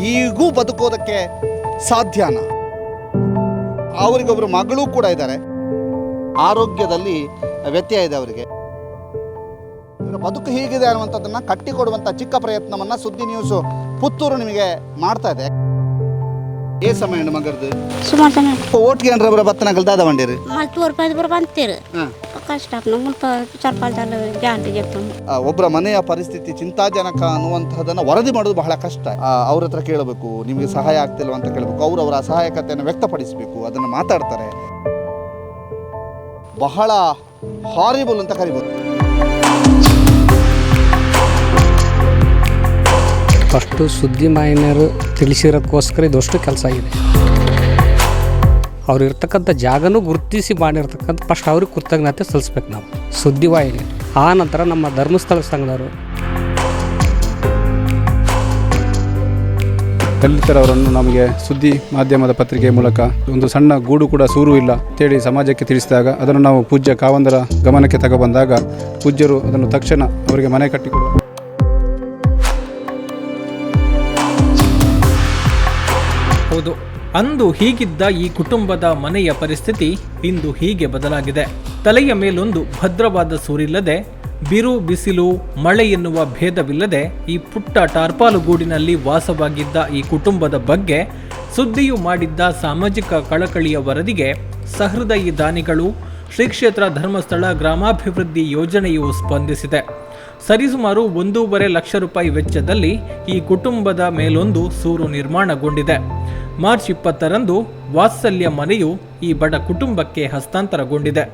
ಹೀಗೂ ಬದುಕೋದಕ್ಕೆ ಸಾಧ್ಯನಾ? ಅವರಿಗೊಬ್ಬರು ಮಗಳೂ ಕೂಡ ಇದ್ದಾರೆ, ಆರೋಗ್ಯದಲ್ಲಿ ವ್ಯತ್ಯಯ ಇದೆ ಅವರಿಗೆ. ಇವರ ಬದುಕು ಹೀಗಿದೆ ಅನ್ನುವಂಥದ್ದನ್ನು ಕಟ್ಟಿಕೊಡುವಂಥ ಚಿಕ್ಕ ಪ್ರಯತ್ನವನ್ನು ಸುದ್ದಿ ನ್ಯೂಸು ಪುತ್ತೂರು ನಿಮಗೆ ಮಾಡ್ತಾ ಇದೆ. ಏ ಸಮಯ ಹೆಣ್ಣು ಮಗರದು ಸುಮಾರು ಓಟ್ಗೆ ಏನ್ರ ಬತ್ತನಗಲ್ ದಾದ ಬಂದಿರಿ మళ్ళీ పంతారు కష్టం ಚರ್ಪಾಲ್ದಲ್ಲಿ ಗ್ಯಾರಂಟಿ చెప్తాము. ಒಬ್ಬರ ಮನೆಯ ಪರಿಸ್ಥಿತಿ ಚಿಂತಾಜನಕ ಅನ್ನುವಂಥದ್ದನ್ನು ವರದಿ ಮಾಡೋದು ಬಹಳ ಕಷ್ಟ. ಅವ್ರ ಹತ್ರ ಕೇಳಬೇಕು, ನಿಮಗೆ ಸಹಾಯ ಆಗ್ತಿಲ್ವ ಅಂತ ಕೇಳಬೇಕು. ಅವರ ಅಸಹಾಯಕತೆಯನ್ನು ವ್ಯಕ್ತಪಡಿಸಬೇಕು, ಅದನ್ನು ಮಾತಾಡ್ತಾರೆ. ಬಹಳ ಹಾರಿಬಲ್ ಅಂತ ಕರಿಬೋದು. ಫಸ್ಟು ಸುದ್ದಿ ಮಾಹಿನಿಯರು ತಿಳಿಸಿರೋಕ್ಕೋಸ್ಕರ ಇದಷ್ಟು ಕೆಲಸ ಆಗಿದೆ. ಅವ್ರು ಇರ್ತಕ್ಕಂಥ ಜಾಗನೂ ಗುರುತಿಸಿ ಮಾಡಿರ್ತಕ್ಕಂಥ ಫಸ್ಟ್ ಅವ್ರಿಗೆ ಕೃತಜ್ಞತೆ ಸಲ್ಲಿಸ್ಬೇಕು ನಾವು ಸುದ್ದಿವಾಹಿನಿ. ಆ ನಂತರ ನಮ್ಮ ಧರ್ಮಸ್ಥಳ ಸಂಘದವರು ದಲಿತರವರನ್ನು ನಮಗೆ ಸುದ್ದಿ ಮಾಧ್ಯಮದ ಪತ್ರಿಕೆ ಮೂಲಕ ಒಂದು ಸಣ್ಣ ಗೂಡು ಕೂಡ ಸೂರು ಇಲ್ಲ ಅಂತೇಳಿ ಸಮಾಜಕ್ಕೆ ತಿಳಿಸಿದಾಗ ಅದನ್ನು ನಾವು ಪೂಜ್ಯ ಕಾವಂದರ ಗಮನಕ್ಕೆ ತಗೊಬಂದಾಗ ಪೂಜ್ಯರು ಅದನ್ನು ತಕ್ಷಣ ಅವರಿಗೆ ಮನೆ ಕಟ್ಟಿಕೊಡುವ. ಹೌದು, ಅಂದು ಹೀಗಿದ್ದ ಈ ಕುಟುಂಬದ ಮನೆಯ ಪರಿಸ್ಥಿತಿ ಇಂದು ಹೀಗೆ ಬದಲಾಗಿದೆ. ತಲೆಯ ಮೇಲೊಂದು ಭದ್ರವಾದ ಸೂರಿಲ್ಲದೆ, ಬಿರು ಬಿಸಿಲು ಮಳೆ ಎನ್ನುವ ಭೇದವಿಲ್ಲದೆ ಈ ಪುಟ್ಟ ಟಾರ್ಪಾಲುಗೂಡಿನಲ್ಲಿ ವಾಸವಾಗಿದ್ದ ಈ ಕುಟುಂಬದ ಬಗ್ಗೆ ಸುದ್ದಿಯು ಮಾಡಿದ್ದ ಸಾಮಾಜಿಕ ಕಳಕಳಿಯ ವರದಿಗೆ ಸಹೃದಯಿ ದಾನಿಗಳು ಶ್ರೀ ಕ್ಷೇತ್ರ ಧರ್ಮಸ್ಥಳ ಗ್ರಾಮಾಭಿವೃದ್ಧಿ ಯೋಜನೆಯು ಸ್ಪಂದಿಸಿದೆ. ಸರಿಸುಮಾರು 1.5 ಲಕ್ಷ ರೂಪಾಯಿ ವೆಚ್ಚದಲ್ಲಿ ಈ ಕುಟುಂಬದ ಮೇಲೊಂದು ಸೂರು ನಿರ್ಮಾಣಗೊಂಡಿದೆ. ಮಾರ್ಚ್ 20ರಂದು ವಾತ್ಸಲ್ಯ ಮನೆಯು ಈ ಬಡ ಕುಟುಂಬಕ್ಕೆ ಹಸ್ತಾಂತರಗೊಂಡಿದೆ.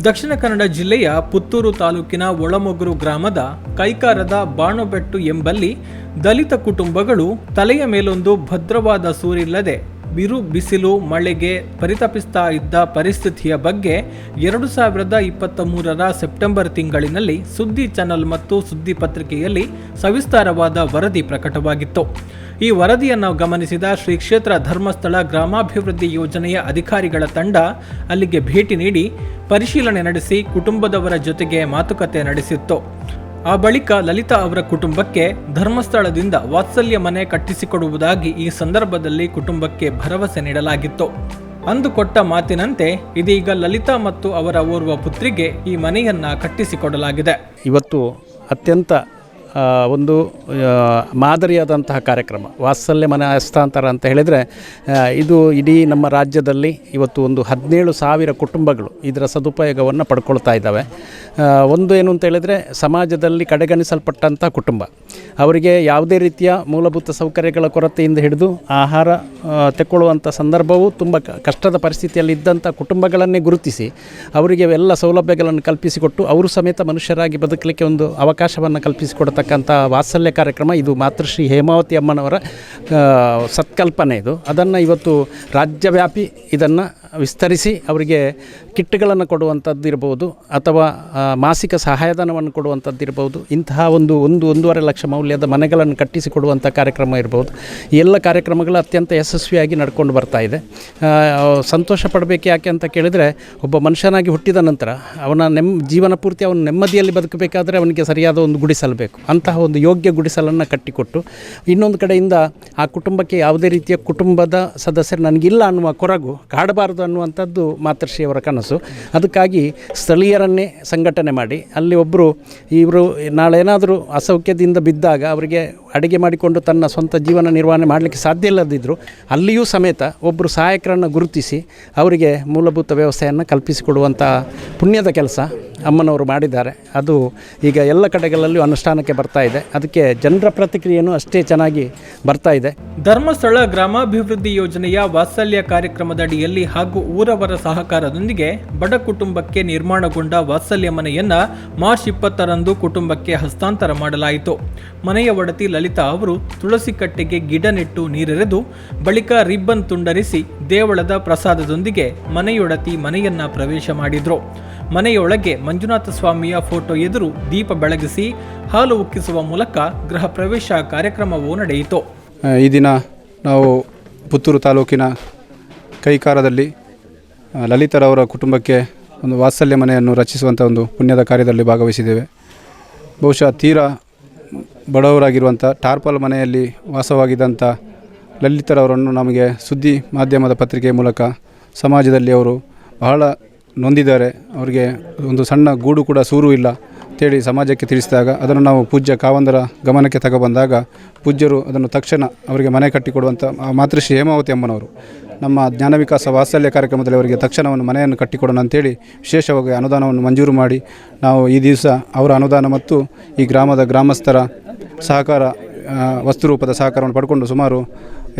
ದಕ್ಷಿಣ ಕನ್ನಡ ಜಿಲ್ಲೆಯ ಪುತ್ತೂರು ತಾಲೂಕಿನ ಒಳಮೊಗ್ರು ಗ್ರಾಮದ ಕೈಕಾರದ ಬಾಣಬೆಟ್ಟು ಎಂಬಲ್ಲಿ ದಲಿತ ಕುಟುಂಬಗಳು ತಲೆಯ ಮೇಲೊಂದು ಭದ್ರವಾದ ಸೂರಿಲ್ಲದೆ ಬಿರು ಬಿಸಿಲು ಮಳೆಗೆ ಪರಿತಪಿಸ್ತಾ ಇದ್ದ ಪರಿಸ್ಥಿತಿಯ ಬಗ್ಗೆ 2023ರ ಸೆಪ್ಟೆಂಬರ್ ತಿಂಗಳಿನಲ್ಲಿ ಸುದ್ದಿ ಚಾನೆಲ್ ಮತ್ತು ಸುದ್ದಿ ಪತ್ರಿಕೆಯಲ್ಲಿ ಸವಿಸ್ತಾರವಾದ ವರದಿ ಪ್ರಕಟವಾಗಿತ್ತು. ಈ ವರದಿಯನ್ನು ಗಮನಿಸಿದ ಶ್ರೀ ಕ್ಷೇತ್ರ ಧರ್ಮಸ್ಥಳ ಗ್ರಾಮಾಭಿವೃದ್ಧಿ ಯೋಜನೆಯ ಅಧಿಕಾರಿಗಳ ತಂಡ ಅಲ್ಲಿಗೆ ಭೇಟಿ ನೀಡಿ ಪರಿಶೀಲನೆ ನಡೆಸಿ ಕುಟುಂಬದವರ ಜೊತೆಗೆ ಮಾತುಕತೆ ನಡೆಸಿತ್ತು. ಆ ಬಳಿಕ ಲಲಿತಾ ಅವರ ಕುಟುಂಬಕ್ಕೆ ಧರ್ಮಸ್ಥಳದಿಂದ ವಾತ್ಸಲ್ಯ ಮನೆ ಕಟ್ಟಿಸಿಕೊಡುವುದಾಗಿ ಈ ಸಂದರ್ಭದಲ್ಲಿ ಕುಟುಂಬಕ್ಕೆ ಭರವಸೆ ನೀಡಲಾಗಿತ್ತು. ಅಂದು ಕೊಟ್ಟ ಮಾತಿನಂತೆ ಇದೀಗ ಲಲಿತಾ ಮತ್ತು ಅವರ ಓರ್ವ ಪುತ್ರಿಗೆ ಈ ಮನೆಯನ್ನ ಕಟ್ಟಿಸಿಕೊಡಲಾಗಿದೆ. ಇವತ್ತು ಅತ್ಯಂತ ಒಂದು ಮಾದರಿಯಾದಂತಹ ಕಾರ್ಯಕ್ರಮ ವಾತ್ಸಲ್ಯ ಮನೆ ಹಸ್ತಾಂತರ ಅಂತ ಹೇಳಿದರೆ ಇದು ಇಡೀ ನಮ್ಮ ರಾಜ್ಯದಲ್ಲಿ ಇವತ್ತು ಒಂದು 17,000 ಕುಟುಂಬಗಳು ಇದರ ಸದುಪಯೋಗವನ್ನು ಪಡ್ಕೊಳ್ತಾ ಇದ್ದಾವೆ. ಒಂದು ಏನು ಅಂತ ಹೇಳಿದರೆ ಸಮಾಜದಲ್ಲಿ ಕಡೆಗಣಿಸಲ್ಪಟ್ಟಂಥ ಕುಟುಂಬ, ಅವರಿಗೆ ಯಾವುದೇ ರೀತಿಯ ಮೂಲಭೂತ ಸೌಕರ್ಯಗಳ ಕೊರತೆಯಿಂದ ಹಿಡಿದು ಆಹಾರ ತೆಕ್ಕೊಳ್ಳುವಂಥ ಸಂದರ್ಭವೂ ತುಂಬ ಕಷ್ಟದ ಪರಿಸ್ಥಿತಿಯಲ್ಲಿ ಇದ್ದಂಥ ಕುಟುಂಬಗಳನ್ನೇ ಗುರುತಿಸಿ ಅವರಿಗೆ ಎಲ್ಲ ಸೌಲಭ್ಯಗಳನ್ನು ಕಲ್ಪಿಸಿಕೊಟ್ಟು ಅವರು ಸಮೇತ ಮನುಷ್ಯರಾಗಿ ಬದುಕಲಿಕ್ಕೆ ಒಂದು ಅವಕಾಶವನ್ನು ಕಲ್ಪಿಸಿಕೊಡ್ತಕ್ಕಂಥ ವಾತ್ಸಲ್ಯ ಕಾರ್ಯಕ್ರಮ ಇದು ಮಾತೃಶ್ರೀ ಹೇಮಾವತಿ ಅಮ್ಮನವರ ಸತ್ಕಲ್ಪನೆ. ಇದು ಅದನ್ನು ಇವತ್ತು ರಾಜ್ಯವ್ಯಾಪಿ ಇದನ್ನು ವಿಸ್ತರಿಸಿ ಅವರಿಗೆ ಕಿಟ್ಗಳನ್ನು ಕೊಡುವಂಥದ್ದು ಇರ್ಬೋದು ಅಥವಾ ಮಾಸಿಕ ಸಹಾಯಧನವನ್ನು ಕೊಡುವಂಥದ್ದು ಇರ್ಬೋದು. ಇಂತಹ ಒಂದೂವರೆ ಲಕ್ಷ ಮೌಲ್ಯದ ಮನೆಗಳನ್ನು ಕಟ್ಟಿಸಿಕೊಡುವಂಥ ಕಾರ್ಯಕ್ರಮ ಇರ್ಬೋದು. ಈ ಎಲ್ಲ ಕಾರ್ಯಕ್ರಮಗಳು ಅತ್ಯಂತ ಯಶಸ್ವಿಯಾಗಿ ನಡ್ಕೊಂಡು ಬರ್ತಾ ಇದೆ. ಸಂತೋಷ ಪಡಬೇಕು ಯಾಕೆ ಅಂತ ಕೇಳಿದರೆ, ಒಬ್ಬ ಮನುಷ್ಯನಾಗಿ ಹುಟ್ಟಿದ ನಂತರ ಅವನ ಜೀವನ ಪೂರ್ತಿ ಅವನು ನೆಮ್ಮದಿಯಲ್ಲಿ ಬದುಕಬೇಕಾದರೆ ಅವನಿಗೆ ಸರಿಯಾದ ಒಂದು ಗುಡಿಸಲಬೇಕು. ಅಂತಹ ಒಂದು ಯೋಗ್ಯ ಗುಡಿಸಲನ್ನು ಕಟ್ಟಿಕೊಟ್ಟು ಇನ್ನೊಂದು ಕಡೆಯಿಂದ ಆ ಕುಟುಂಬಕ್ಕೆ ಯಾವುದೇ ರೀತಿಯ ಕುಟುಂಬದ ಸದಸ್ಯರು ನನಗಿಲ್ಲ ಅನ್ನುವ ಕೊರಗು ಕಾಡಬಾರದು ಅನ್ನುವಂಥದ್ದು ಮಾತೃಶ್ರೀಯವರ ಕನಸು. ಅದಕ್ಕಾಗಿ ಸ್ಥಳೀಯರನ್ನೇ ಸಂಘಟನೆ ಮಾಡಿ ಅಲ್ಲಿ ಇವರು ನಾಳೆ ಏನಾದರೂ ಅಸೌಖ್ಯದಿಂದ ಬಿದ್ದಾಗ ಅವರಿಗೆ ಅಡುಗೆ ಮಾಡಿಕೊಂಡು ತನ್ನ ಸ್ವಂತ ಜೀವನ ನಿರ್ವಹಣೆ ಮಾಡಲಿಕ್ಕೆ ಸಾಧ್ಯ ಇಲ್ಲದಿದ್ದರೂ ಅಲ್ಲಿಯೂ ಸಮೇತ ಒಬ್ಬರು ಸಹಾಯಕರನ್ನು ಗುರುತಿಸಿ ಅವರಿಗೆ ಮೂಲಭೂತ ವ್ಯವಸ್ಥೆಯನ್ನು ಕಲ್ಪಿಸಿಕೊಡುವಂಥ ಪುಣ್ಯದ ಕೆಲಸ ಅಮ್ಮನವರು ಮಾಡಿದ್ದಾರೆ. ಅದು ಈಗ ಎಲ್ಲ ಕಡೆಗಳಲ್ಲೂ ಅನುಷ್ಠಾನಕ್ಕೆ ಬರ್ತಾ ಇದೆ. ಅದಕ್ಕೆ ಜನರ ಪ್ರತಿಕ್ರಿಯೆಯೂ ಅಷ್ಟೇ ಚೆನ್ನಾಗಿ ಬರ್ತಾ ಇದೆ. ಧರ್ಮಸ್ಥಳ ಗ್ರಾಮಾಭಿವೃದ್ಧಿ ಯೋಜನೆಯ ವಾತ್ಸಲ್ಯ ಕಾರ್ಯಕ್ರಮದ ಅಡಿಯಲ್ಲಿ ಹಾಗೂ ಊರವರ ಸಹಕಾರದೊಂದಿಗೆ ಬಡ ಕುಟುಂಬಕ್ಕೆ ನಿರ್ಮಾಣಗೊಂಡ ವಾತ್ಸಲ್ಯ ಮನೆಯನ್ನ ಮಾರ್ಚ್ 20ರಂದು ಕುಟುಂಬಕ್ಕೆ ಹಸ್ತಾಂತರ ಮಾಡಲಾಯಿತು. ಮನೆಯ ಒಡತಿ ಲಲಿತಾ ಅವರು ತುಳಸಿ ಕಟ್ಟೆಗೆ ಗಿಡ ನೆಟ್ಟು ನೀರೆರೆದು ಬಳಿಕ ರಿಬ್ಬನ್ ತುಂಡರಿಸಿ ದೇವಳದ ಪ್ರಸಾದದೊಂದಿಗೆ ಮನೆಯೊಡತಿ ಮನೆಯನ್ನ ಪ್ರವೇಶ ಮಾಡಿದ್ರು. ಮನೆಯೊಳಗೆ ಮಂಜುನಾಥ ಸ್ವಾಮಿಯ ಫೋಟೋ ಎದುರು ದೀಪ ಬೆಳಗಿಸಿ ಹಾಲು ಉಕ್ಕಿಸುವ ಮೂಲಕ ಗೃಹ ಪ್ರವೇಶ ಕಾರ್ಯಕ್ರಮವೂ ನಡೆಯಿತು. ಈ ದಿನ ನಾವು ಪುತ್ತೂರು ತಾಲೂಕಿನ ಕೈಕಾರದಲ್ಲಿ ಲಲಿತರವರ ಕುಟುಂಬಕ್ಕೆ ಒಂದು ವಾತ್ಸಲ್ಯ ಮನೆಯನ್ನು ರಚಿಸುವಂಥ ಒಂದು ಪುಣ್ಯದ ಕಾರ್ಯದಲ್ಲಿ ಭಾಗವಹಿಸಿದ್ದೇವೆ. ಬಹುಶಃ ತೀರಾ ಬಡವರಾಗಿರುವಂಥ ಟಾರ್ಪಲ್ ಮನೆಯಲ್ಲಿ ವಾಸವಾಗಿದ್ದಂಥ ಲಲಿತರವರನ್ನು ನಮಗೆ ಸುದ್ದಿ ಮಾಧ್ಯಮದ ಪತ್ರಿಕೆ ಮೂಲಕ ಸಮಾಜದಲ್ಲಿ ಅವರು ಬಹಳ ನೊಂದಿದ್ದಾರೆ, ಅವರಿಗೆ ಒಂದು ಸಣ್ಣ ಗೂಡು ಕೂಡ ಸೂರು ಇಲ್ಲ ಅಂತೇಳಿ ಸಮಾಜಕ್ಕೆ ತಿಳಿಸಿದಾಗ ಅದನ್ನು ನಾವು ಪೂಜ್ಯ ಕಾವಂದರ ಗಮನಕ್ಕೆ ತಗೊಬಂದಾಗ ಪೂಜ್ಯರು ಅದನ್ನು ತಕ್ಷಣ ಅವರಿಗೆ ಮನೆ ಕಟ್ಟಿಕೊಡುವಂಥ ಮಾತೃಶ್ರೀ ಹೇಮಾವತಿ ಅಮ್ಮನವರು ನಮ್ಮ ಜ್ಞಾನ ವಿಕಾಸ ವಾತ್ಸಲ್ಯ ಕಾರ್ಯಕ್ರಮದಲ್ಲಿ ಅವರಿಗೆ ತಕ್ಷಣವನ್ನು ಮನೆಯನ್ನು ಕಟ್ಟಿಕೊಡೋಣ ಅಂತೇಳಿ ವಿಶೇಷವಾಗಿ ಅನುದಾನವನ್ನು ಮಂಜೂರು ಮಾಡಿ ನಾವು ಈ ದಿವಸ ಅವರ ಅನುದಾನ ಮತ್ತು ಈ ಗ್ರಾಮದ ಗ್ರಾಮಸ್ಥರ ಸಹಕಾರ ವಸ್ತು ರೂಪದ ಸಹಕಾರವನ್ನು ಪಡ್ಕೊಂಡು ಸುಮಾರು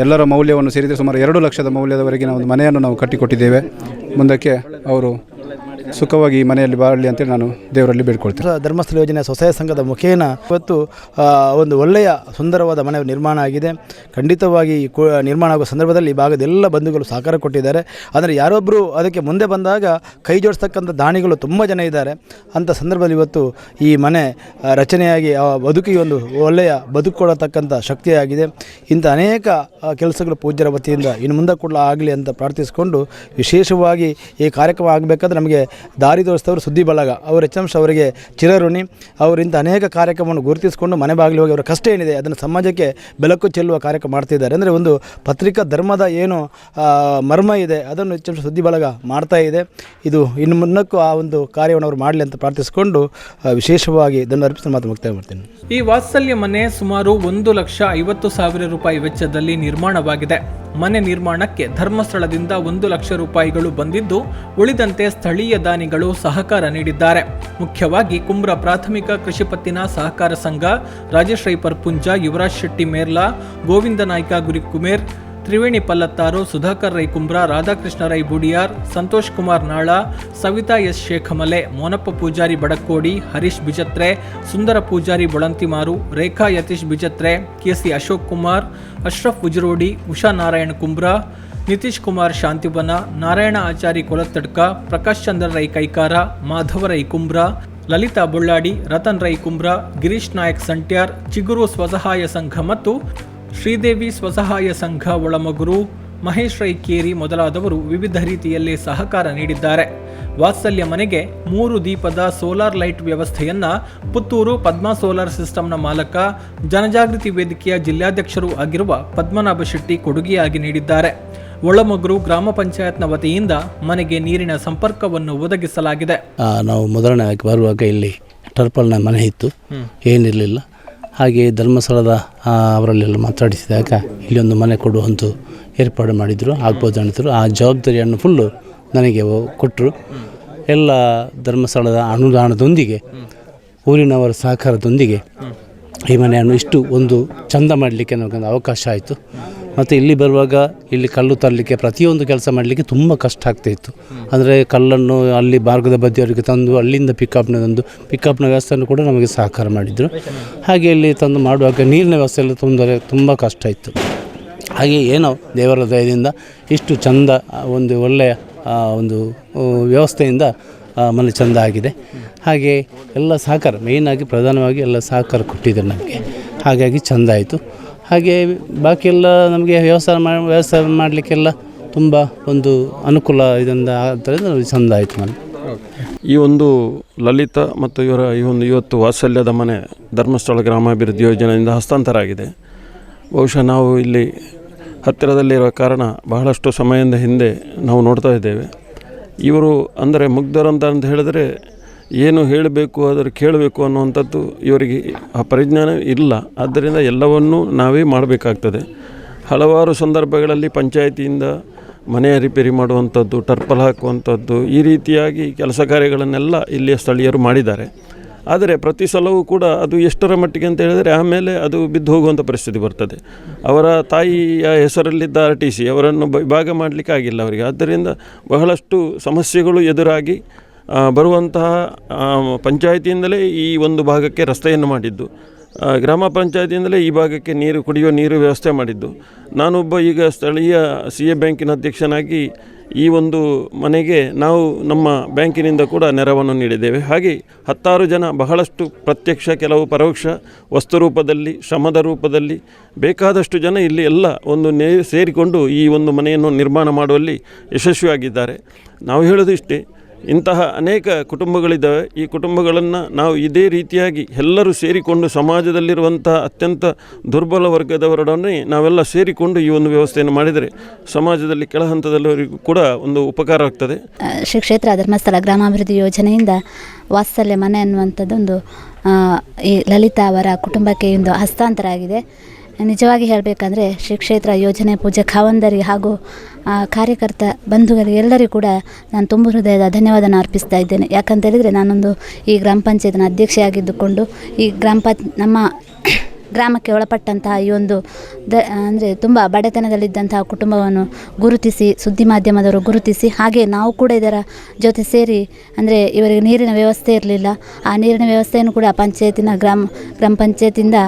ಎಲ್ಲರ ಮೌಲ್ಯವನ್ನು ಸೇರಿದರೆ ಸುಮಾರು 2 ಲಕ್ಷದ ಮೌಲ್ಯದವರೆಗಿನ ಒಂದು ಮನೆಯನ್ನು ನಾವು ಕಟ್ಟಿಕೊಟ್ಟಿದ್ದೇವೆ. ಮುಂದಕ್ಕೆ ಅವರು ಸುಖವಾಗಿ ಈ ಮನೆಯಲ್ಲಿ ಬಾಳಲಿ ಅಂತೇಳಿ ನಾನು ದೇವರಲ್ಲಿ ಬೇಡ್ಕೊಳ್ತೇನೆ. ಧರ್ಮಸ್ಥಳ ಯೋಜನೆ ಸ್ವಸಹಾಯ ಸಂಘದ ಮುಖೇನ ಇವತ್ತು ಒಂದು ಒಳ್ಳೆಯ ಸುಂದರವಾದ ಮನೆ ನಿರ್ಮಾಣ ಆಗಿದೆ. ಖಂಡಿತವಾಗಿ ನಿರ್ಮಾಣ ಆಗುವ ಸಂದರ್ಭದಲ್ಲಿ ಈ ಭಾಗದ ಎಲ್ಲ ಬಂಧುಗಳು ಸಹಕಾರ ಕೊಟ್ಟಿದ್ದಾರೆ. ಆದರೆ ಯಾರೊಬ್ಬರು ಅದಕ್ಕೆ ಮುಂದೆ ಬಂದಾಗ ಕೈ ಜೋಡಿಸ್ತಕ್ಕಂಥ ದಾನಿಗಳು ತುಂಬ ಜನ ಇದ್ದಾರೆ. ಅಂಥ ಸಂದರ್ಭದಲ್ಲಿ ಇವತ್ತು ಈ ಮನೆ ರಚನೆಯಾಗಿ ಆ ಬದುಕಿಗೆ ಒಂದು ಒಳ್ಳೆಯ ಬದುಕು ಕೊಡತಕ್ಕಂಥ ಶಕ್ತಿಯಾಗಿದೆ. ಇಂಥ ಅನೇಕ ಕೆಲಸಗಳು ಪೂಜ್ಯರ ವತಿಯಿಂದ ಇನ್ನು ಮುಂದೆ ಕೂಡ ಆಗಲಿ ಅಂತ ಪ್ರಾರ್ಥಿಸಿಕೊಂಡು, ವಿಶೇಷವಾಗಿ ಈ ಕಾರ್ಯಕ್ರಮ ಆಗಬೇಕಾದ್ರೆ ನಮಗೆ ದಾರಿ ತೋರಿಸಿದವರು ಸುದ್ದಿ ಬಳಗ ಅವರು ಹೆಚ್ಚಾಂಶ ಅವರಿಗೆ ಚಿರಋಣಿ. ಅವರಿಂದ ಅನೇಕ ಕಾರ್ಯಕ್ರಮವನ್ನು ಗುರುತಿಸಿಕೊಂಡು ಮನೆ ಬಾಗಿಲು ಹೋಗಿ ಅವರ ಕಷ್ಟ ಏನಿದೆ ಅದನ್ನು ಸಮಾಜಕ್ಕೆ ಬೆಳಕು ಚೆಲ್ಲುವ ಕಾರ್ಯಕ್ರಮ ಮಾಡ್ತಿದ್ದಾರೆ. ಅಂದರೆ ಒಂದು ಪತ್ರಿಕಾ ಧರ್ಮದ ಏನು ಮರ್ಮ ಇದೆ ಅದನ್ನು ಹೆಚ್ಚಾಂಶ ಸುದ್ದಿ ಬಳಗ ಮಾಡ್ತಾ ಇದೆ. ಇದು ಇನ್ನು ಮುನ್ನಕ್ಕೂ ಆ ಒಂದು ಕಾರ್ಯವನ್ನು ಅವರು ಮಾಡಲಿ ಅಂತ ಪ್ರಾರ್ಥಿಸಿಕೊಂಡು ವಿಶೇಷವಾಗಿ ಇದನ್ನು ಅರ್ಪಿಸಿ ಮಾತು ಮುಕ್ತಾಯ ಮಾಡ್ತೀನಿ. ಈ ವಾತ್ಸಲ್ಯ ಮನೆ ಸುಮಾರು 1,50,000 ರೂಪಾಯಿ ವೆಚ್ಚದಲ್ಲಿ ನಿರ್ಮಾಣವಾಗಿದೆ. ಮನೆ ನಿರ್ಮಾಣಕ್ಕೆ ಧರ್ಮಸ್ಥಳದಿಂದ 1 ಲಕ್ಷ ರೂಪಾಯಿಗಳು ಬಂದಿದ್ದು, ಉಳಿದಂತೆ ಸ್ಥಳೀಯ ದಾನಿಗಳು ಸಹಕಾರ ನೀಡಿದ್ದಾರೆ. ಮುಖ್ಯವಾಗಿ ಕುಂಬ್ರ ಪ್ರಾಥಮಿಕ ಕೃಷಿ ಪತ್ತಿನ ಸಹಕಾರ ಸಂಘ, ರಾಜೇಶ್ ರೈ ಪರ್ಪುಂಜ, ಯುವರಾಜ್ ಶೆಟ್ಟಿ ಮೇರ್ಲಾ, ಗೋವಿಂದ ನಾಯ್ಕ ಗುರಿಕುಮೇರ್, ತ್ರಿವೇಣಿ ಪಲ್ಲತ್ತಾರು, ಸುಧಾಕರ್ ರೈ ಕುಂಬ್ರ, ರಾಧಾಕೃಷ್ಣ ರೈ ಬುಡಿಯಾರ್, ಸಂತೋಷ್ ಕುಮಾರ್ ನಾಳ, ಸವಿತಾ ಎಸ್ ಶೇಖಮಲೆ, ಮೋನಪ್ಪ ಪೂಜಾರಿ ಬಡಕೋಡಿ, ಹರೀಶ್ ಬಿಜತ್ರೆ, ಸುಂದರ ಪೂಜಾರಿ ಬೊಳಂತಿಮಾರು, ರೇಖಾ ಯತೀಶ್ ಬಿಜತ್ರೆ, ಕೆಸಿ ಅಶೋಕ್ ಕುಮಾರ್, ಅಶ್ರಫ್ ಉಜರೋಡಿ, ಉಷಾ ನಾರಾಯಣ್ ಕುಂಬ್ರ, ನಿತೀಶ್ ಕುಮಾರ್ ಶಾಂತಿವನ, ನಾರಾಯಣ ಆಚಾರಿ ಕೊಲತ್ತಡ್ಕ, ಪ್ರಕಾಶ್ ಚಂದ್ರ ರೈ ಕೈಕಾರ, ಮಾಧವ ರೈ ಕುಂಬ್ರ, ಲಲಿತಾ ಬೊಳ್ಳಾಡಿ, ರತನ್ ರೈ ಕುಂಬ್ರ, ಗಿರೀಶ್ ನಾಯಕ್ ಸಂಟ್ಯಾರ್, ಚಿಗುರು ಸ್ವಸಹಾಯ ಸಂಘ ಮತ್ತು ಶ್ರೀದೇವಿ ಸ್ವಸಹಾಯ ಸಂಘ ಒಳಮಗುರು, ಮಹೇಶ್ ರೈ ಕೇರಿ ಮೊದಲಾದವರು ವಿವಿಧ ರೀತಿಯಲ್ಲಿ ಸಹಕಾರ ನೀಡಿದ್ದಾರೆ. ವಾತ್ಸಲ್ಯ ಮನೆಗೆ 3 ದೀಪದ ಸೋಲಾರ್ ಲೈಟ್ ವ್ಯವಸ್ಥೆಯನ್ನ ಪುತ್ತೂರು ಪದ್ಮ ಸೋಲಾರ್ ಸಿಸ್ಟಂನ ಮಾಲಕ, ಜನಜಾಗೃತಿ ವೇದಿಕೆಯ ಜಿಲ್ಲಾಧ್ಯಕ್ಷರೂ ಆಗಿರುವ ಪದ್ಮನಾಭ ಶೆಟ್ಟಿ ಕೊಡುಗೆಯಾಗಿ ನೀಡಿದ್ದಾರೆ. ಒಳಮಗುರು ಗ್ರಾಮ ಪಂಚಾಯತ್ನ ವತಿಯಿಂದ ಮನೆಗೆ ನೀರಿನ ಸಂಪರ್ಕವನ್ನು ಒದಗಿಸಲಾಗಿದೆ. ನಾವು ಮೊದಲನೇದಾಗಿ ಬರುವಾಗ ಇಲ್ಲಿ ಟರ್ಪಲ್ನ ಮನೆ ಇತ್ತು, ಏನಿರಲಿಲ್ಲ. ಹಾಗೆ ಧರ್ಮಸ್ಥಳದ ಅವರಲ್ಲೆಲ್ಲ ಮಾತಾಡಿಸಿದಾಗ ಇಲ್ಲಿ ಒಂದು ಮನೆ ಕೊಡುವಂಥ ಏರ್ಪಾಡು ಮಾಡಿದರು, ಆಗ್ಬೋದು ಅಂತಿದ್ರು. ಆ ಜವಾಬ್ದಾರಿಯನ್ನು ಫುಲ್ಲು ನನಗೆ ಕೊಟ್ಟರು. ಎಲ್ಲ ಧರ್ಮಸ್ಥಳದ ಅನುದಾನದೊಂದಿಗೆ, ಊರಿನವರ ಸಹಕಾರದೊಂದಿಗೆ ಈ ಮನೆಯನ್ನು ಇಷ್ಟು ಒಂದು ಚಂದ ಮಾಡಲಿಕ್ಕೆ ನನಗೊಂದು ಅವಕಾಶ ಆಯಿತು. ಮತ್ತು ಇಲ್ಲಿ ಬರುವಾಗ ಇಲ್ಲಿ ಕಲ್ಲು ತರಲಿಕ್ಕೆ ಪ್ರತಿಯೊಂದು ಕೆಲಸ ಮಾಡಲಿಕ್ಕೆ ತುಂಬ ಕಷ್ಟ ಆಗ್ತಾಯಿತ್ತು. ಅಂದರೆ ಕಲ್ಲನ್ನು ಅಲ್ಲಿ ಮಾರ್ಗದ ಬದಿಯವರಿಗೆ ತಂದು ಅಲ್ಲಿಂದ ಪಿಕಪ್ನ ವ್ಯವಸ್ಥೆಯನ್ನು ಕೂಡ ನಮಗೆ ಸಹಕಾರ ಮಾಡಿದರು. ಹಾಗೆ ಇಲ್ಲಿ ತಂದು ಮಾಡುವಾಗ ನೀರಿನ ವ್ಯವಸ್ಥೆ ಎಲ್ಲ ತುಂಬ ಕಷ್ಟ ಇತ್ತು. ಹಾಗೆ ಏನೋ ದೇವರ ದಯದಿಂದ ಇಷ್ಟು ಚಂದ ಒಂದು ಒಳ್ಳೆಯ ಒಂದು ವ್ಯವಸ್ಥೆಯಿಂದ ಮನೆ ಚೆಂದ ಆಗಿದೆ. ಹಾಗೆ ಎಲ್ಲ ಸಹಕಾರ, ಮೇಯ್ನಾಗಿ ಪ್ರಧಾನವಾಗಿ ಎಲ್ಲ ಸಹಕಾರ ಕೊಟ್ಟಿದ್ದಾರೆ ನಮಗೆ. ಹಾಗಾಗಿ ಚೆಂದ ಆಯಿತು. ಹಾಗೆ ಬಾಕಿ ಎಲ್ಲ ನಮಗೆ ವ್ಯವಸಾಯ ಮಾಡಲಿಕ್ಕೆಲ್ಲ ತುಂಬ ಒಂದು ಅನುಕೂಲ ಇದರಿಂದ ಆದ್ದರಿಂದ ಚೆಂದ ಆಯಿತು ಮನೆ. ಈ ಒಂದು ಲಲಿತಾ ಮತ್ತು ಇವತ್ತು ವಾತ್ಸಲ್ಯದ ಮನೆ ಧರ್ಮಸ್ಥಳ ಗ್ರಾಮಾಭಿವೃದ್ಧಿ ಯೋಜನೆಯಿಂದ ಹಸ್ತಾಂತರ ಆಗಿದೆ. ಬಹುಶಃ ನಾವು ಇಲ್ಲಿ ಹತ್ತಿರದಲ್ಲಿರುವ ಕಾರಣ ಬಹಳಷ್ಟು ಸಮಯದ ಹಿಂದೆ ನಾವು ನೋಡ್ತಾ ಇದ್ದೇವೆ. ಇವರು ಅಂದರೆ ಮುಗ್ಧರಂತ ಹೇಳಿದರೆ ಏನು ಹೇಳಬೇಕು ಅದರ ಕೇಳಬೇಕು ಅನ್ನುವಂಥದ್ದು ಇವರಿಗೆ ಆ ಪರಿಜ್ಞಾನ ಇಲ್ಲ. ಆದ್ದರಿಂದ ಎಲ್ಲವನ್ನೂ ನಾವೇ ಮಾಡಬೇಕಾಗ್ತದೆ. ಹಲವಾರು ಸಂದರ್ಭಗಳಲ್ಲಿ ಪಂಚಾಯಿತಿಯಿಂದ ಮನೆಯ ರಿಪೇರಿ ಮಾಡುವಂಥದ್ದು, ಟರ್ಪಲ್ ಹಾಕುವಂಥದ್ದು, ಈ ರೀತಿಯಾಗಿ ಕೆಲಸ ಕಾರ್ಯಗಳನ್ನೆಲ್ಲ ಇಲ್ಲಿಯ ಸ್ಥಳೀಯರು ಮಾಡಿದ್ದಾರೆ. ಆದರೆ ಪ್ರತಿ ಸಲವೂ ಕೂಡ ಅದು ಎಷ್ಟರ ಮಟ್ಟಿಗೆ ಅಂತ ಹೇಳಿದರೆ ಆಮೇಲೆ ಅದು ಬಿದ್ದು ಹೋಗುವಂಥ ಪರಿಸ್ಥಿತಿ ಬರ್ತದೆ. ಅವರ ತಾಯಿಯ ಹೆಸರಲ್ಲಿದ್ದ RTC ಅವರನ್ನು ವಿಭಾಗ ಮಾಡಲಿಕ್ಕೆ ಆಗಿಲ್ಲ ಅವರಿಗೆ. ಆದ್ದರಿಂದ ಬಹಳಷ್ಟು ಸಮಸ್ಯೆಗಳು ಎದುರಾಗಿ ಬರುವಂತಹ ಪಂಚಾಯಿತಿಯಿಂದಲೇ ಈ ಒಂದು ಭಾಗಕ್ಕೆ ರಸ್ತೆಯನ್ನು ಮಾಡಿದ್ದು, ಗ್ರಾಮ ಪಂಚಾಯತಿಯಿಂದಲೇ ಈ ಭಾಗಕ್ಕೆ ಕುಡಿಯುವ ನೀರು ವ್ಯವಸ್ಥೆ ಮಾಡಿದ್ದು. ನಾನೊಬ್ಬ ಈಗ ಸ್ಥಳೀಯ CA ಬ್ಯಾಂಕಿನ ಅಧ್ಯಕ್ಷನಾಗಿ ಈ ಒಂದು ಮನೆಗೆ ನಾವು ನಮ್ಮ ಬ್ಯಾಂಕಿನಿಂದ ಕೂಡ ನೆರವನ್ನು ನೀಡಿದ್ದೇವೆ. ಹಾಗೆ 10 ಜನ ಬಹಳಷ್ಟು ಪ್ರತ್ಯಕ್ಷ, ಕೆಲವು ಪರೋಕ್ಷ, ವಸ್ತು ರೂಪದಲ್ಲಿ, ಶ್ರಮದ ರೂಪದಲ್ಲಿ ಬೇಕಾದಷ್ಟು ಜನ ಇಲ್ಲಿ ಎಲ್ಲ ಒಂದು ಸೇರಿಕೊಂಡು ಈ ಒಂದು ಮನೆಯನ್ನು ನಿರ್ಮಾಣ ಮಾಡುವಲ್ಲಿ ಯಶಸ್ವಿಯಾಗಿದ್ದಾರೆ. ನಾವು ಹೇಳೋದು ಇಷ್ಟೇ, ಇಂತಹ ಅನೇಕ ಕುಟುಂಬಗಳಿದ್ದಾವೆ. ಈ ಕುಟುಂಬಗಳನ್ನು ನಾವು ಇದೇ ರೀತಿಯಾಗಿ ಎಲ್ಲರೂ ಸೇರಿಕೊಂಡು ಸಮಾಜದಲ್ಲಿರುವಂಥ ಅತ್ಯಂತ ದುರ್ಬಲ ವರ್ಗದವರೊಡನೆ ನಾವೆಲ್ಲ ಸೇರಿಕೊಂಡು ಈ ಒಂದು ವ್ಯವಸ್ಥೆಯನ್ನು ಮಾಡಿದರೆ ಸಮಾಜದಲ್ಲಿ ಕೆಳ ಹಂತದಲ್ಲಿವರಿಗೂ ಕೂಡ ಒಂದು ಉಪಕಾರ ಆಗ್ತದೆ. ಶ್ರೀ ಕ್ಷೇತ್ರ ಧರ್ಮಸ್ಥಳ ಗ್ರಾಮಾಭಿವೃದ್ಧಿ ಯೋಜನೆಯಿಂದ ವಾತ್ಸಲ್ಯ ಮನೆ ಅನ್ನುವಂಥದ್ದೊಂದು ಈ ಲಲಿತಾ ಅವರ ಕುಟುಂಬಕ್ಕೆ ಒಂದು ಹಸ್ತಾಂತರ ಆಗಿದೆ. ನಿಜವಾಗಿ ಹೇಳಬೇಕಂದ್ರೆ ಶ್ರೀ ಕ್ಷೇತ್ರ ಯೋಜನೆ ಪೂಜ್ಯ ಖಾವಂದರಿಗೆ ಹಾಗೂ ಕಾರ್ಯಕರ್ತ ಬಂಧುಗಳಿಗೆ ಎಲ್ಲರಿಗೂ ಕೂಡ ನಾನು ತುಂಬ ಹೃದಯದ ಧನ್ಯವಾದನ ಅರ್ಪಿಸ್ತಾ ಇದ್ದೇನೆ. ಯಾಕಂತೇಳಿದರೆ ನಾನೊಂದು ಈ ಗ್ರಾಮ ಪಂಚಾಯತ್ನ ಅಧ್ಯಕ್ಷೆಯಾಗಿದ್ದುಕೊಂಡು ಈ ನಮ್ಮ ಗ್ರಾಮಕ್ಕೆ ಒಳಪಟ್ಟಂತಹ ಈ ಒಂದು ಅಂದರೆ ತುಂಬ ಬಡತನದಲ್ಲಿದ್ದಂತಹ ಕುಟುಂಬವನ್ನು ಗುರುತಿಸಿ, ಸುದ್ದಿ ಮಾಧ್ಯಮದವರು ಗುರುತಿಸಿ, ಹಾಗೆ ನಾವು ಕೂಡ ಇದರ ಜೊತೆ ಸೇರಿ, ಅಂದರೆ ಇವರಿಗೆ ನೀರಿನ ವ್ಯವಸ್ಥೆ ಇರಲಿಲ್ಲ, ಆ ನೀರಿನ ವ್ಯವಸ್ಥೆಯನ್ನು ಕೂಡ ಗ್ರಾಮ ಪಂಚಾಯತಿಂದ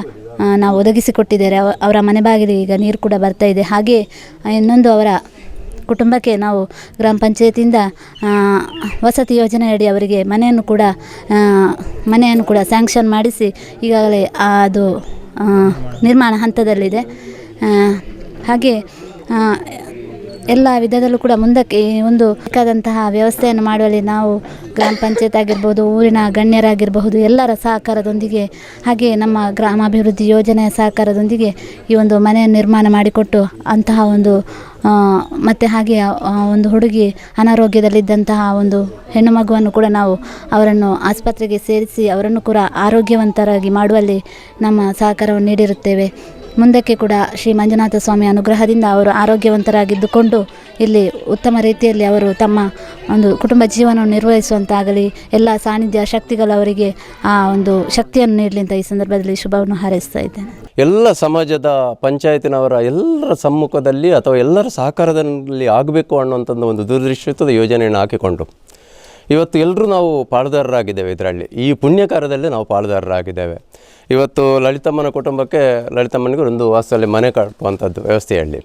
ನಾವು ಒದಗಿಸಿಕೊಟ್ಟಿದ್ದಾರೆ. ಅವರ ಮನೆ ಬಾಗಿಲಿಗೆ ಈಗ ನೀರು ಕೂಡ ಬರ್ತಾ ಇದೆ. ಹಾಗೆ ಇನ್ನೊಂದು ಅವರ ಕುಟುಂಬಕ್ಕೆ ನಾವು ಗ್ರಾಮ ಪಂಚಾಯತಿಯಿಂದ ವಸತಿ ಯೋಜನೆಯಡಿ ಅವರಿಗೆ ಮನೆಯನ್ನು ಕೂಡ ಸ್ಯಾಂಕ್ಷನ್ ಮಾಡಿಸಿ ಈಗಾಗಲೇ ಅದು ನಿರ್ಮಾಣ ಹಂತದಲ್ಲಿದೆ. ಹಾಗೆ ಎಲ್ಲ ವಿಧದಲ್ಲೂ ಕೂಡ ಮುಂದಕ್ಕೆ ಒಂದು ಬೇಕಾದಂತಹ ವ್ಯವಸ್ಥೆಯನ್ನು ಮಾಡುವಲ್ಲಿ ನಾವು ಗ್ರಾಮ ಪಂಚಾಯತ್ ಆಗಿರ್ಬೋದು, ಊರಿನ ಗಣ್ಯರಾಗಿರಬಹುದು, ಎಲ್ಲರ ಸಹಕಾರದೊಂದಿಗೆ, ಹಾಗೆ ನಮ್ಮ ಗ್ರಾಮಾಭಿವೃದ್ಧಿ ಯೋಜನೆಯ ಸಹಕಾರದೊಂದಿಗೆ ಈ ಒಂದು ಮನೆಯನ್ನು ನಿರ್ಮಾಣ ಮಾಡಿಕೊಟ್ಟು ಅಂತಹ ಒಂದು ಮತ್ತು ಹಾಗೆ ಒಂದು ಹುಡುಗಿ ಅನಾರೋಗ್ಯದಲ್ಲಿದ್ದಂತಹ ಒಂದು ಹೆಣ್ಣು ಮಗುವನ್ನು ಕೂಡ ನಾವು ಅವರನ್ನು ಆಸ್ಪತ್ರೆಗೆ ಸೇರಿಸಿ ಅವರನ್ನು ಕೂಡ ಆರೋಗ್ಯವಂತರಾಗಿ ಮಾಡುವಲ್ಲಿ ನಮ್ಮ ಸಹಕಾರವನ್ನು ನೀಡಿರುತ್ತೇವೆ. ಮುಂದಕ್ಕೆ ಕೂಡ ಶ್ರೀ ಮಂಜುನಾಥ ಸ್ವಾಮಿ ಅನುಗ್ರಹದಿಂದ ಅವರು ಆರೋಗ್ಯವಂತರಾಗಿದ್ದುಕೊಂಡು ಇಲ್ಲಿ ಉತ್ತಮ ರೀತಿಯಲ್ಲಿ ಅವರು ತಮ್ಮ ಒಂದು ಕುಟುಂಬ ಜೀವನವನ್ನು ನಿರ್ವಹಿಸುವಂತಾಗಲಿ, ಎಲ್ಲ ಸಾನ್ನಿಧ್ಯ ಶಕ್ತಿಗಳು ಅವರಿಗೆ ಆ ಒಂದು ಶಕ್ತಿಯನ್ನು ನೀಡಲಿ ಅಂತ ಈ ಸಂದರ್ಭದಲ್ಲಿ ಶುಭವನ್ನು ಹಾರೈಸ್ತಾ ಇದ್ದೇನೆ. ಎಲ್ಲ ಸಮಾಜದ ಪಂಚಾಯತಿನವರ ಎಲ್ಲರ ಸಮ್ಮುಖದಲ್ಲಿ ಅಥವಾ ಎಲ್ಲರ ಸಹಕಾರದಲ್ಲಿ ಆಗಬೇಕು ಅನ್ನುವಂಥದ್ದು ಒಂದು ದೂರದೃಷ್ಟಿತ್ವದ ಯೋಜನೆಯನ್ನು ಹಾಕಿಕೊಂಡು ಇವತ್ತು ಎಲ್ಲರೂ ನಾವು ಪಾಲುದಾರರಾಗಿದ್ದೇವೆ. ಇದರಲ್ಲಿ ಈ ಪುಣ್ಯ ಕಾರ್ಯದಲ್ಲಿ ನಾವು ಪಾಲುದಾರರಾಗಿದ್ದೇವೆ. ಇವತ್ತು ಲಲಿತಮ್ಮನ ಕುಟುಂಬಕ್ಕೆ, ಲಲಿತಮ್ಮನಿಗೆ ಒಂದು ವಾಸದಲ್ಲಿ ಮನೆ ಕಟ್ಟುವಂಥದ್ದು ವ್ಯವಸ್ಥೆಯಲ್ಲಿ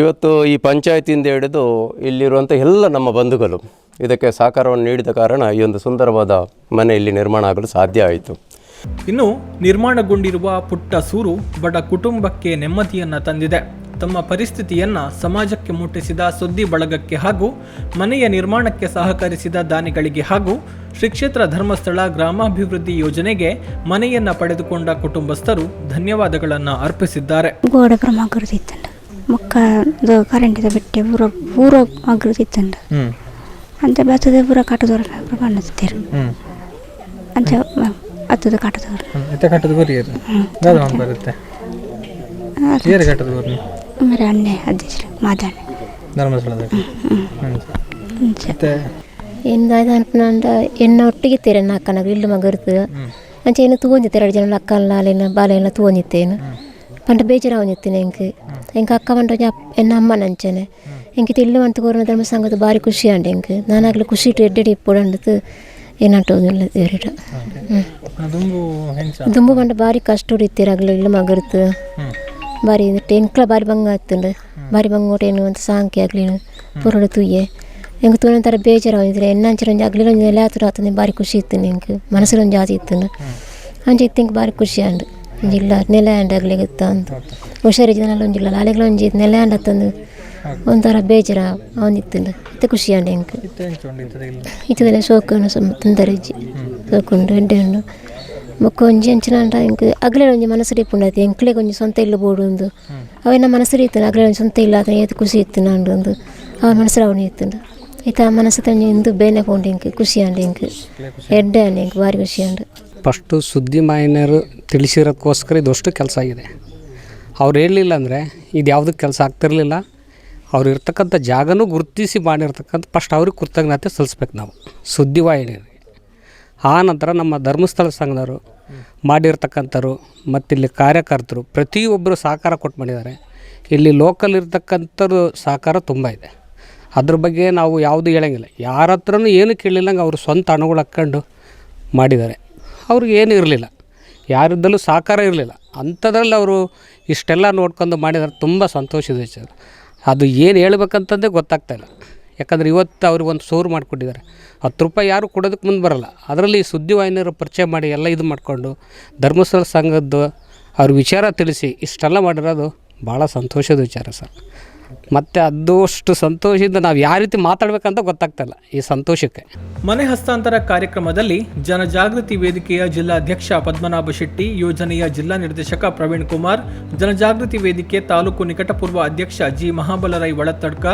ಇವತ್ತು ಈ ಪಂಚಾಯತಿಯಿಂದ ಹಿಡಿದು ಇಲ್ಲಿರುವಂಥ ಎಲ್ಲ ನಮ್ಮ ಬಂಧುಗಳು ಇದಕ್ಕೆ ಸಹಕಾರವನ್ನು ನೀಡಿದ ಕಾರಣ ಈ ಒಂದು ಸುಂದರವಾದ ಮನೆ ಇಲ್ಲಿ ನಿರ್ಮಾಣ ಆಗಲು ಸಾಧ್ಯ ಆಯಿತು. ಇನ್ನು ನಿರ್ಮಾಣಗೊಂಡಿರುವ ಪುಟ್ಟ ಸೂರು ಬಡ ಕುಟುಂಬಕ್ಕೆ ನೆಮ್ಮದಿಯನ್ನು ತಂದಿದೆ. ತಮ್ಮ ಪರಿಸ್ಥಿತಿಯನ್ನ ಸಮಾಜಕ್ಕೆ ಮುಟ್ಟಿಸಿದ ಸುದ್ದಿ ಬಳಗಕ್ಕೆ ಹಾಗೂ ಮನೆಯ ನಿರ್ಮಾಣಕ್ಕೆ ಸಹಕರಿಸಿದ ದಾನಿಗಳಿಗೆ ಹಾಗೂ ಶ್ರೀ ಕ್ಷೇತ್ರ ಧರ್ಮಸ್ಥಳ ಗ್ರಾಮಾಭಿವೃದ್ಧಿ ಯೋಜನೆಗೆ ಮನೆಯನ್ನ ಪಡೆದುಕೊಂಡ ಕುಟುಂಬಸ್ಥರು ಧನ್ಯವಾದಗಳನ್ನು ಅರ್ಪಿಸಿದ್ದಾರೆ. ಗೋಡೆ ಪ್ರಮಾಗೃತಿತ್ತಂಡ ಮುಕ್ಕ ಕರೆಂಟಿದ ಬಿಟ್ಟೆ ಪೂರ ಅಗೃತಿತ್ತಂಡ ಅಂತ ಬೆತ್ತದ ಪೂರ ಕಾಟದವರ ಕಾಣುತ್ತೀರು ಅಂತ ಹತ್ತದ ಕಾಟದವರು ಕಟ್ಟದ ಬರುತ್ತೆ ಮರ ಅಣ್ಣೆ ಅಧ್ಯಕ್ಷರು ಮಾತಾಡ ಎಂದ ಎನ್ನ ಒಟ್ಟಿಗೆ ತೇರೆ ನಾಲ್ಕನಾಗ ಇಲ್ಲು ಮಗರ್ತು ಅಂಚೆ ಏನು ತೂಂದಿತ್ತೆ 2 ಜನ ಅಕ್ಕಲ್ಲ ಅಲ್ಲೇನ ಬಾಲೆಲ್ಲ ತೂಂದಿತ್ತೇನು ಪಂಡ ಬೇಜಾರ ಹೊಂದಿತ್ತೇನೆ ಎಂಗೆ ಅಕ್ಕ ಬಂಡ ಎನ್ನ ಅಮ್ಮ ನಂಚನೆ ಎಂಗೆ ತಿಳ್ಳು ಅಂತ ಕೋರೋನ ಧರ್ಮ ಸಂಘದ ಭಾರಿ ಖುಷಿ ಅಂಡೆ ಎಂಗೆ ನಾನಾಗಲೂ ಖುಷಿ ಇಟ್ಟು ಎಡ್ಡೆಡಿ ಇಪ್ಪಡಂಡದು ಏನಾಟೋದಿಲ್ಲ ದೇವರಿಟ ದುಂಬು ಬಂಡ ಭಾರಿ ಕಷ್ಟ ಹೊಡಿತೀರಾಗಲೂ ಇಲ್ಲು ಮಗರ್ತು ಬಾರಿ ಎಂಕ್ಲ ಬಾರಿ ಬಂಗ ಆಗ್ತಂಡು ಬಾರಿ ಬಂಗೋಟೇನು ಅಂತ ಸಾಂಕಿ ಆಗ್ಲಿನು ಪುರಡು ತುಯ್ಯೆ ಹೆಂಗೆ ತೂನಂತರ ಬೇಜಾರು ಹೊಂದಿದ್ರೆ ಎನ್ನಂಚರೊಂದು ಆಗ್ಲಿಲ್ಲ ಒಂದು ನೆಲೆ ಹತ್ರ ಆತಂದು ಭಾರಿ ಖುಷಿ ಇತ್ತು ಹೆಂಗೆ ಮನಸ್ಸರೊಂದು ಜಾತಿ ಇತ್ತು ಅಂಚೆ ಇತ್ತು ಭಾರಿ ಖುಷಿ ಅಂಡು ಒಂಜಿಲ್ಲ ನೆಲೆ ಹಂಡ ಆಗ್ಲಿಗಿತ್ತ ಅಂತ ಹುಷಾರಿದ್ದನಲ್ಲ ಒಂಜಿಲ್ಲ ಅಲೆಗಳ ಒಂಜಿ ನೆಲೆ ಹಂಡ ತಂದು ಒಂಥರ ಬೇಜಾರ ಅವನಿತ್ತಂಡು ಇತ್ತೆ ಖುಷಿ ಅಂಡು ಹೆಂಗೆ ಇತ್ತದಲ್ಲ ಸೋಕನ್ನು ತಂದರಿಜ್ಜಿ ಸೋಕೊಂಡು ಎಡ್ಡೆ ಹಣ್ಣು ಮೊಕ್ಕ ಒಂಜಿ ಅಂಚಿನ ಅಂಡ ಹೆಂಗೆ ಅಗ್ಲೇ ಒಂಜಿ ಮನಸ್ಸರಿ ಪುಂಡತಿ ಎಂಕ್ಲೆಗೆ ಒಂಜಿ ಸ್ವಂತ ಇಲ್ಲ ಬೋಡು ಒಂದು ಅವೆನ್ನ ಮನಸ್ಸರಿ ಇತ್ತು ಅಗ್ಲೇ ಒಂದು ಸ್ವಂತ ಇಲ್ಲ ಅದನ್ನ ಏದು ಖುಷಿ ಇತ್ತು ನಂಡು ಒಂದು ಅವನ ಮನಸ್ಸರ ಅವನು ಇತ್ತು ಈತ ಮನಸ್ಸು ತಂಜಿ ಇಂದು ಬೇನೆ ಕೊಂಡು ಹೆಂಗೆ ಖುಷಿ ಅಂಡು ಹೆಂಗೆ ಎಡ್ಡೆ ಅಂಡು ಹೆಂಗೆ ಭಾರಿ ಖುಷಿ ಅಂಡು. ಫಸ್ಟು ಸುದ್ದಿ ಮಾಹಿನಿಯರು ತಿಳಿಸಿರೋದಕ್ಕೋಸ್ಕರ ಇದಷ್ಟು ಕೆಲಸ ಆಗಿದೆ. ಅವ್ರು ಹೇಳಲಿಲ್ಲ ಅಂದರೆ ಇದು ಯಾವುದಕ್ಕೆ ಕೆಲಸ ಆಗ್ತಿರಲಿಲ್ಲ. ಅವ್ರು ಇರ್ತಕ್ಕಂಥ ಜಾಗನೂ ಗುರುತಿಸಿ ಮಾಡಿರ್ತಕ್ಕಂಥ ಫಸ್ಟ್ ಅವ್ರಿಗೆ ಕೃತಜ್ಞತೆ ಸಲ್ಲಿಸ್ಬೇಕು ನಾವು ಸುದ್ದಿವಾಹಿನಿಯರಿಗೆ. ಆ ನಂತರ ನಮ್ಮ ಧರ್ಮಸ್ಥಳ ಸಂಘದವರು ಮಾಡಿರ್ತಕ್ಕಂಥವ್ರು ಮತ್ತಿಲ್ಲಿ ಕಾರ್ಯಕರ್ತರು ಪ್ರತಿಯೊಬ್ಬರು ಸಹಕಾರ ಕೊಟ್ಟು ಮಾಡಿದ್ದಾರೆ. ಇಲ್ಲಿ ಲೋಕಲ್ ಇರ್ತಕ್ಕಂಥವ್ರು ಸಹಕಾರ ತುಂಬ ಇದೆ. ಅದ್ರ ಬಗ್ಗೆ ನಾವು ಯಾವುದು ಹೇಳೋಂಗಿಲ್ಲ. ಯಾರ ಹತ್ರನೂ ಏನು ಕೇಳಿಲ್ಲಂಗೆ ಅವರು ಸ್ವಂತ ಹಣಗಳು ಹಾಕ್ಕೊಂಡು ಮಾಡಿದ್ದಾರೆ. ಅವ್ರಿಗೆ ಏನೂ ಇರಲಿಲ್ಲ, ಯಾರಿದ್ದಲ್ಲೂ ಸಹಕಾರ ಇರಲಿಲ್ಲ. ಅಂಥದ್ರಲ್ಲಿ ಅವರು ಇಷ್ಟೆಲ್ಲ ನೋಡ್ಕೊಂಡು ಮಾಡಿದ್ದಾರೆ. ತುಂಬ ಸಂತೋಷದ ವಿಚಾರ. ಅದು ಏನು ಹೇಳ್ಬೇಕಂತಂದೇ ಗೊತ್ತಾಗ್ತಾಯಿಲ್ಲ. ಯಾಕಂದರೆ ಇವತ್ತು ಅವ್ರಿಗೆ ಒಂದು ಸೋರು ಮಾಡಿಕೊಟ್ಟಿದ್ದಾರೆ. 10 ರೂಪಾಯಿ ಯಾರು ಕೊಡೋದಕ್ಕೆ ಮುಂದೆ ಬರೋಲ್ಲ. ಅದರಲ್ಲಿ ಸುದ್ದಿವಾಹಿನಿಯವರು ಪರಿಚಯ ಮಾಡಿ ಎಲ್ಲ ಇದು ಮಾಡಿಕೊಂಡು ಧರ್ಮಸ್ಥಳ ಸಂಘದ್ದು ಅವ್ರ ವಿಚಾರ ತಿಳಿಸಿ ಇಷ್ಟೆಲ್ಲ ಮಾಡಿರೋದು ಭಾಳ ಸಂತೋಷದ ವಿಚಾರ ಸರ್. ಮತ್ತು ಅದಷ್ಟು ಸಂತೋಷದಿಂದ ನಾವು ಯಾವ ರೀತಿ ಮಾತಾಡಬೇಕಂತ ಗೊತ್ತಾಗ್ತಾಯಿಲ್ಲ ಈ ಸಂತೋಷಕ್ಕೆ. ಮನೆ ಹಸ್ತಾಂತರ ಕಾರ್ಯಕ್ರಮದಲ್ಲಿ ಜನಜಾಗೃತಿ ವೇದಿಕೆಯ ಜಿಲ್ಲಾಧ್ಯಕ್ಷ ಪದ್ಮನಾಭ ಶೆಟ್ಟಿ, ಯೋಜನೆಯ ಜಿಲ್ಲಾ ನಿರ್ದೇಶಕ ಪ್ರವೀಣ್ ಕುಮಾರ್, ಜನಜಾಗೃತಿ ವೇದಿಕೆ ತಾಲೂಕು ನಿಕಟಪೂರ್ವ ಅಧ್ಯಕ್ಷ ಜಿ ಮಹಾಬಲರೈ ಒಳತಡ್ಕ,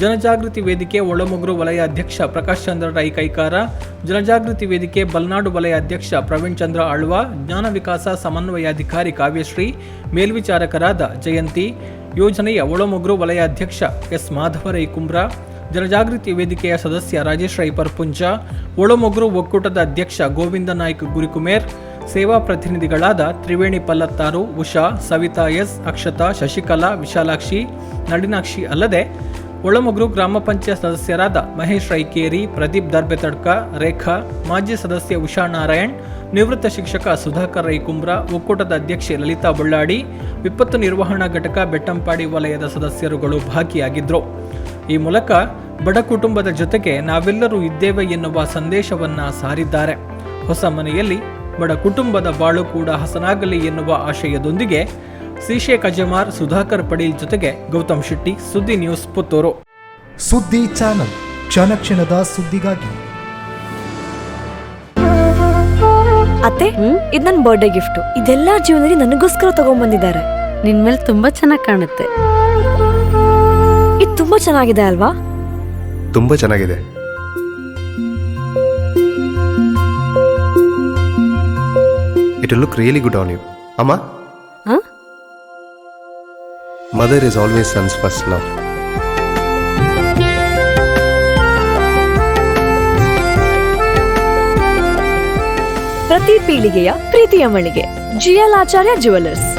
ಜನಜಾಗೃತಿ ವೇದಿಕೆ ಒಳಮೊಗ್ರು ವಲಯ ಅಧ್ಯಕ್ಷ ಪ್ರಕಾಶ್ ಚಂದ್ರ ರೈ ಕೈಕಾರ, ಜನಜಾಗೃತಿ ವೇದಿಕೆ ಬಲ್ನಾಡು ವಲಯ ಅಧ್ಯಕ್ಷ ಪ್ರವೀಣ್ ಚಂದ್ರ ಆಳ್ವ, ಜ್ಞಾನ ವಿಕಾಸ ಸಮನ್ವಯಾಧಿಕಾರಿ ಕಾವ್ಯಶ್ರೀ, ಮೇಲ್ವಿಚಾರಕರಾದ ಜಯಂತಿ, ಯೋಜನೆಯ ಒಳಮೊಗ್ರು ವಲಯ ಅಧ್ಯಕ್ಷ ಎಸ್ ಮಾಧವರೈ ಕುಂಬ್ರ, ಜನಜಾಗೃತಿ ವೇದಿಕೆಯ ಸದಸ್ಯ ರಾಜೇಶ್ ರೈ ಪರ್ಪುಂಜ, ಒಳಮೊಗ್ರು ಒಕ್ಕೂಟದ ಅಧ್ಯಕ್ಷ ಗೋವಿಂದ ನಾಯ್ಕ್ ಗುರಿಕುಮೇರ್, ಸೇವಾ ಪ್ರತಿನಿಧಿಗಳಾದ ತ್ರಿವೇಣಿ ಪಲ್ಲತ್ತಾರು, ಉಷಾ, ಸವಿತಾ ಎಸ್, ಅಕ್ಷತಾ, ಶಶಿಕಲಾ, ವಿಶಾಲಾಕ್ಷಿ, ನಳಿನಾಕ್ಷಿ ಅಲ್ಲದೆ ಒಳಮೊಗ್ರು ಗ್ರಾಮ ಪಂಚಾಯತ್ ಸದಸ್ಯರಾದ ಮಹೇಶ್ ರೈಕೇರಿ, ಪ್ರದೀಪ್ ದರ್ಬೆತಡ್ಕ, ರೇಖಾ, ಮಾಜಿ ಸದಸ್ಯ ಉಷಾ ನಾರಾಯಣ್, ನಿವೃತ್ತ ಶಿಕ್ಷಕ ಸುಧಾಕರ್ ರೈ ಕುಂಬ್ರ, ಒಕ್ಕೂಟದ ಅಧ್ಯಕ್ಷೆ ಲಲಿತಾ ಬಳ್ಳಾಡಿ, ವಿಪತ್ತು ನಿರ್ವಹಣಾ ಘಟಕ ಬೆಟ್ಟಂಪಾಡಿ ವಲಯದ ಸದಸ್ಯರುಗಳು ಭಾಗಿಯಾಗಿದ್ದರು. ಈ ಮೂಲಕ ಬಡ ಕುಟುಂಬದ ಜೊತೆಗೆ ನಾವೆಲ್ಲರೂ ಇದ್ದೇವೆ ಎನ್ನುವ ಸಂದೇಶವನ್ನು ಸಾರಿದ್ದಾರೆ. ಹೊಸ ಮನೆಯಲ್ಲಿ ಬಡ ಕುಟುಂಬದ ಬಾಳು ಕೂಡ ಹಸನಾಗಲಿ ಎನ್ನುವ ಆಶಯದೊಂದಿಗೆ ಸಿಶೇಖ್ ಅಜಮಾರ್, ಸುಧಾಕರ್ ಪಡೀಲ್ ಜೊತೆಗೆ ಗೌತಮ್ ಶೆಟ್ಟಿ, ಸುದ್ದಿ ನ್ಯೂಸ್ ಪುತ್ತೂರು. ಸುದ್ದಿ ಚಾನಲ್, ಕ್ಷಣ ಕ್ಷಣದ ಸುದ್ದಿಗಾಗಿ. ಅತ್ತೆ, ಇದು ನನ್ನ ಬರ್ಡೇ ಗಿಫ್ಟ್. ಇದೆಲ್ಲ ಜೀವನದಲ್ಲಿ ನನಗೋಸ್ಕರ ತಗೊಂಡ್ಬಂದಿದ್ದಾರೆ. ನಿನ್ ಮೇಲೆ ತುಂಬಾ ಚೆನ್ನಾಗಿ ಕಾಣುತ್ತೆ. ಇದು ತುಂಬಾ ಚೆನ್ನಾಗಿದೆ ಅಲ್ವಾ? ತುಂಬಾ ಚೆನ್ನಾಗಿದೆ. It will look really good on you. Amma? Huh? Mother is always son's first love. ಪ್ರತಿ ಪೀಳಿಗೆಯ ಪ್ರೀತಿಯ ಮಳಿಗೆ GL ಆಚಾರ್ಯ ಜುವೆಲ್ಲರ್ಸ್.